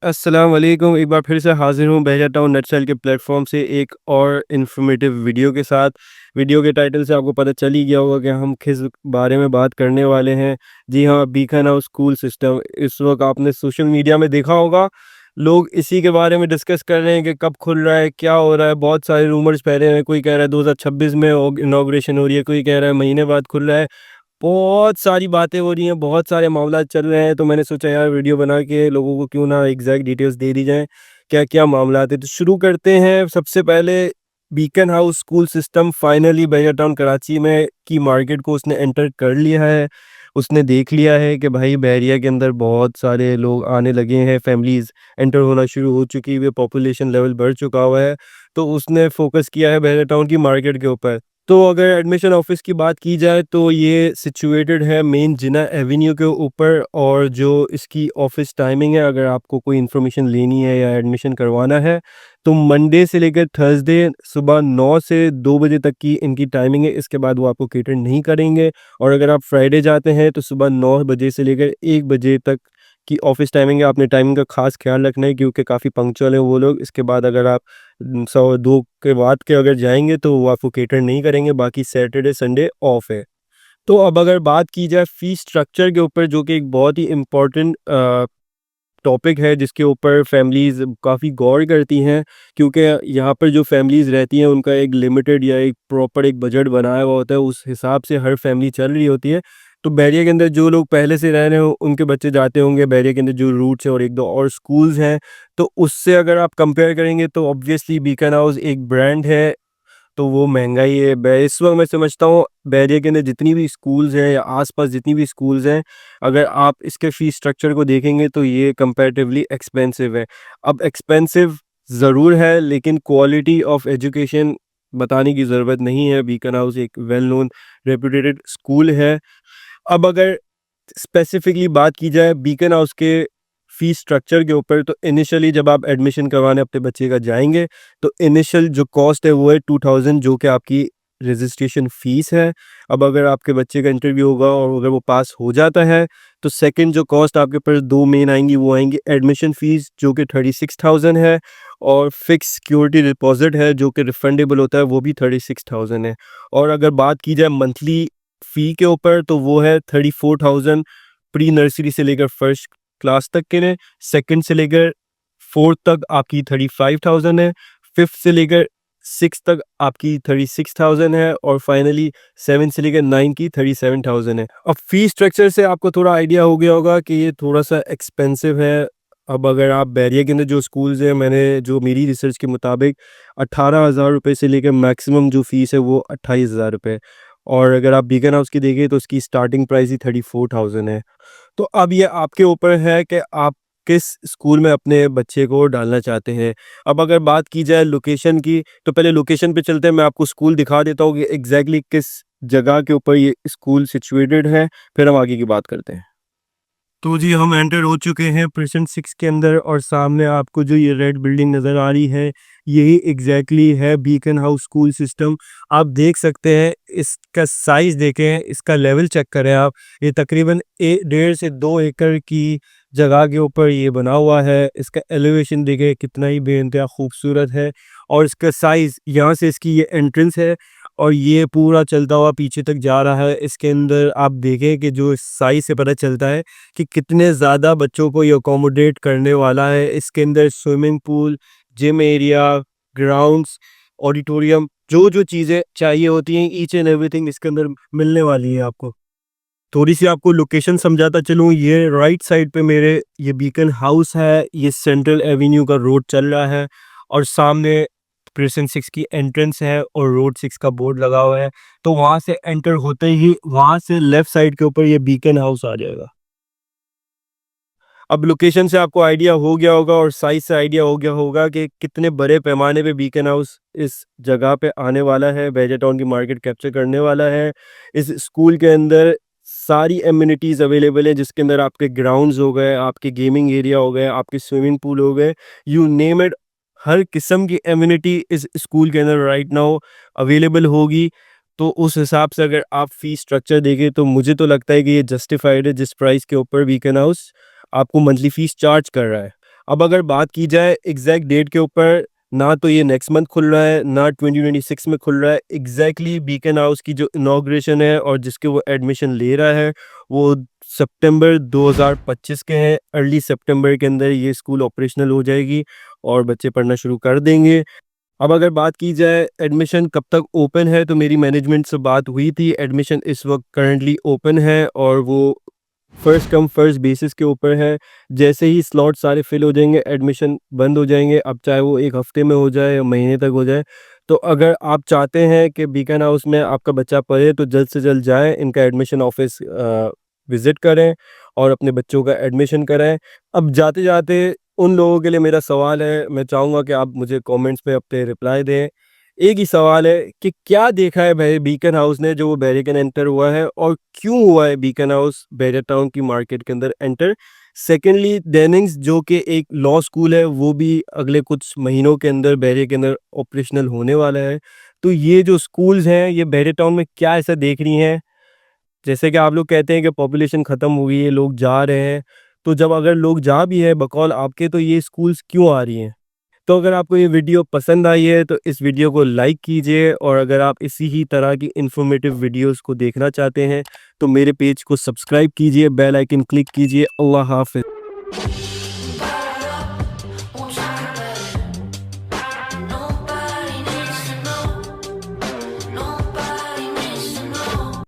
अस्सलाम वालेकुम। एक बार फिर से हाज़िर हूँ बहजा टाउन नेटसेल के प्लेटफ़ॉर्म से एक और इन्फॉर्मेटिव वीडियो के साथ। वीडियो के टाइटल से आपको पता चल ही गया होगा कि हम किस बारे में बात करने वाले हैं। जी हाँ, बीकन हाउस स्कूल सिस्टम। इस वक़्त आपने सोशल मीडिया में देखा होगा, लोग इसी के बारे में डिस्कस कर रहे हैं कि कब खुल रहा है, क्या हो रहा है। बहुत सारे रूमर्स फैले हैं, कोई कह रहा है 2026 में इनॉग्रेशन हो रही है, कोई कह रहा है महीने बाद खुल रहा है। बहुत सारी बातें हो रही हैं, बहुत सारे मामला चल रहे हैं, तो मैंने सोचा यार वीडियो बना के लोगों को क्यों ना एग्जैक्ट डिटेल्स दे दी जाएँ, क्या-क्या मामलात हैं। तो शुरू करते हैं, सबसे पहले Beacon House School System finally Bahria Town Karachi में की मार्केट को उसने एंटर कर लिया है। उसने देख लिया है कि भाई बहरिया के अंदर बहुत सारे लोग आने लगे हैं, फैमिलीज़ एंटर होना शुरू हो चुकी है, पॉपुलेशन लेवल बढ़ चुका हुआ है, तो उसने फ़ोकस किया है बहरिया टाउन की मार्केट के ऊपर। तो अगर एडमिशन ऑफिस की बात की जाए तो ये सिचुएटेड है मेन जिना एवेन्यू के ऊपर, और जो इसकी ऑफिस टाइमिंग है, अगर आपको कोई इन्फॉर्मेशन लेनी है या एडमिशन करवाना है, तो मंडे से लेकर थर्सडे सुबह 9 से 2 बजे तक की इनकी टाइमिंग है। इसके बाद वो आपको केटर नहीं करेंगे। और अगर आप फ्राइडे जाते हैं तो सुबह 9 बजे से लेकर 1 बजे तक की ऑफिस टाइमिंग है। आपने टाइमिंग का खास ख्याल रखना है क्योंकि काफ़ी पंक्चुअल है वो लोग। इसके बाद अगर आप 102 के बाद के अगर जाएँगे तो वो आपको केटर नहीं करेंगे, बाकी सैटरडे संडे ऑफ है। तो अब अगर बात की जाए फ़ीस स्ट्रक्चर के ऊपर, जो कि एक बहुत ही इम्पोर्टेंट टॉपिक है जिसके ऊपर फैमिलीज़ काफ़ी गौर करती हैं, क्योंकि यहाँ पर जो फैमिलीज़ रहती हैं उनका एक लिमिटेड या एक प्रॉपर एक बजट बनाया हुआ होता है, उस हिसाब से हर फैमिली चल रही होती है। तो बैरिया के अंदर जो लोग पहले से रह रहे हो उनके बच्चे जाते होंगे, बैरिया के अंदर जो रूट्स हैं और 1-2 और स्कूल्स हैं, तो उससे अगर आप कंपेयर करेंगे तो ऑब्वियसली बीकन हाउस एक ब्रांड है, तो वो महँगा ही है। बै इस वक़्त मैं समझता हूँ बैरिया के अंदर जितनी भी स्कूल्स हैं या आस-पास जितनी भी स्कूल्स हैं, अगर आप इसके फ़ीस स्ट्रक्चर को देखेंगे तो ये कंपैरेटिवली एक्सपेंसिव है। अब एक्सपेंसिव ज़रूर है, लेकिन क्वालिटी ऑफ एजुकेशन बताने की ज़रूरत नहीं है। बीकन हाउस एक वेल नोन रेप्यूटेड स्कूल है। अब अगर स्पेसिफिकली बात की जाए बीकन हाउस के फीस स्ट्रक्चर के ऊपर, तो इनिशियली जब आप एडमिशन करवाने अपने बच्चे का जाएंगे, तो इनिशियल जो कॉस्ट है वो है 2000, जो कि आपकी रजिस्ट्रेशन फ़ीस है। अब अगर आपके बच्चे का इंटरव्यू होगा और अगर वो पास हो जाता है, तो सेकंड जो कॉस्ट आपके पास दो मेन आएंगी, वो आएंगी एडमिशन फ़ीस जो कि 36,000 है, और फिक्स सिक्योरिटी डिपॉजिट है जो कि रिफंडेबल होता है, वो भी 36,000 है। और अगर बात की जाए मंथली फ़ी के ऊपर, तो वो है 34,000 प्री नर्सरी से लेकर फर्स्ट क्लास तक के लिए। सेकंड से लेकर फोर्थ तक आपकी 35,000 है। फिफ्थ से लेकर सिक्स तक आपकी 36,000 है, और फाइनली 7 से लेकर 9 की 37,000 है। अब फी स्ट्रक्चर से आपको थोड़ा आइडिया हो गया होगा कि ये थोड़ा सा एक्सपेंसिव है। अब अगर आप बैरिया के अंदर जो स्कूल्स हैं, मैंने जो मेरी रिसर्च के मुताबिक 18,000 रुपये से लेकर मैक्सिमम जो फ़ीस है वो 28,000 रुपये, और अगर आप बीगन हाउस की देखें तो उसकी स्टार्टिंग प्राइस ही 34,000 है। तो अब ये आपके ऊपर है कि आप किस स्कूल में अपने बच्चे को डालना चाहते हैं। अब अगर बात की जाए लोकेशन की, तो पहले लोकेशन पे चलते हैं, मैं आपको स्कूल दिखा देता हूँ कि एग्जैक्टली किस जगह के ऊपर ये स्कूल सिचुएटेड है, फिर हम आगे की बात करते हैं। तो जी हम एंटर हो चुके हैं प्रेजेंट 6 के अंदर, और सामने आपको जो ये रेड बिल्डिंग नज़र आ रही है, यही एग्जैक्टली है बीकन हाउस स्कूल सिस्टम। आप देख सकते हैं, इसका साइज़ देखें, इसका लेवल चेक करें आप। ये तकरीबन 1.5 से 2 एकड़ की जगह के ऊपर ये बना हुआ है। इसका एलिवेशन देखें कितना ही बेइंतहा खूबसूरत है, और इसका साइज़, यहाँ से इसकी ये एंट्रेंस है और ये पूरा चलता हुआ पीछे तक जा रहा है। इसके अंदर आप देखें कि जो साइज़ से पता चलता है कि कितने ज़्यादा बच्चों को ये अकोमोडेट करने वाला है। इसके अंदर swimming pool, gym area, grounds, auditorium, जो-जो चीज़ें चाहिए होती हैं, ईच एंड एवरीथिंग इसके अंदर मिलने वाली है आपको। थोड़ी-सी आपको लोकेशन समझाता चलूँ, ये राइट साइड पे मेरे ये बीकन हाउस है, ये सेंट्रल एवेन्यू का रोड चल रहा है, और सामने प्रेजेंट 6 की एंट्रेंस है और रोड 6 का बोर्ड लगा हुआ है। तो वहाँ से एंटर होते ही वहाँ से लेफ्ट साइड के ऊपर ये बीकन हाउस आ जाएगा। अब लोकेशन से आपको आइडिया हो गया होगा और साइज़ से आइडिया हो गया होगा कि कितने बड़े पैमाने पे बीकन हाउस इस जगह पे आने वाला है, बैजा टाउन की मार्केट कैप्चर करने वाला है। इस स्कूल के अंदर सारी एमिनिटीज़ अवेलेबल है, जिसके अंदर आपके ग्राउंड्स हो गए, आपके गेमिंग एरिया हो गए, आपके स्विमिंग पूल हो गए, यू नेम इट। हर किस्म की एमिनिटी इस स्कूल के अंदर राइट नाउ अवेलेबल होगी। तो उस हिसाब से अगर आप फ़ीस स्ट्रक्चर देखें, तो मुझे तो लगता है कि ये जस्टिफाइड है जिस प्राइस के ऊपर बीकन हाउस आपको मंथली फ़ीस चार्ज कर रहा है। अब अगर बात की जाए एग्जैक्ट डेट के ऊपर, ना तो ये नेक्स्ट मंथ खुल रहा है, ना 2026 में खुल रहा है। एग्जैक्टली बीकन हाउस की जो इनॉग्रेशन है और जिसके वो एडमिशन ले रहा है, वो सितंबर 2025 के हैं। अर्ली सितंबर के अंदर ये स्कूल ऑपरेशनल हो जाएगी और बच्चे पढ़ना शुरू कर देंगे। अब अगर बात की जाए एडमिशन कब तक ओपन है, तो मेरी मैनेजमेंट से बात हुई थी। एडमिशन इस वक्त करंटली ओपन है और वो फर्स्ट कम फर्स्ट बेसिस के ऊपर है। जैसे ही स्लॉट सारे फिल हो जाएंगे, एडमिशन बंद हो जाएंगे। अब चाहे वो एक हफ्ते में हो जाए या महीने तक हो जाए। तो अगर आप चाहते हैं कि बीकन हाउस में आपका बच्चा पढ़े, तो जल्द से जल्द जाएं, इनका एडमिशन ऑफिस विज़िट करें और अपने बच्चों का एडमिशन कराएं। अब जाते जाते उन लोगों के लिए मेरा सवाल है, मैं चाहूँगा कि आप मुझे कमेंट्स में अपने रिप्लाई दें। एक ही सवाल है कि क्या देखा है भाई बीकन हाउस ने जो वो बैरिकन एंटर हुआ है, और क्यों हुआ है बीकन हाउस बैरियर टाउन की मार्केट के अंदर एंटर। सेकेंडली, डेनिंग्स जो कि एक लॉ स्कूल है, वो भी अगले कुछ महीनों के अंदर बैरियर के अंदर ऑपरेशनल होने वाला है। तो ये जो स्कूल्स हैं, ये बैरियर टाउन में क्या ऐसा देख रही हैं। जैसे कि आप लोग कहते हैं कि पॉपुलेशन ख़त्म हो गई है, लोग जा रहे हैं। तो जब अगर लोग जा भी है बकौल आपके, तो ये स्कूल्स क्यों आ रही हैं। तो अगर आपको ये वीडियो पसंद आई है तो इस वीडियो को लाइक कीजिए, और अगर आप इसी ही तरह की इन्फॉर्मेटिव वीडियोस को देखना चाहते हैं तो मेरे पेज को सब्सक्राइब कीजिए, बेल आइकन क्लिक कीजिए। अल्लाह हाफ़िज़।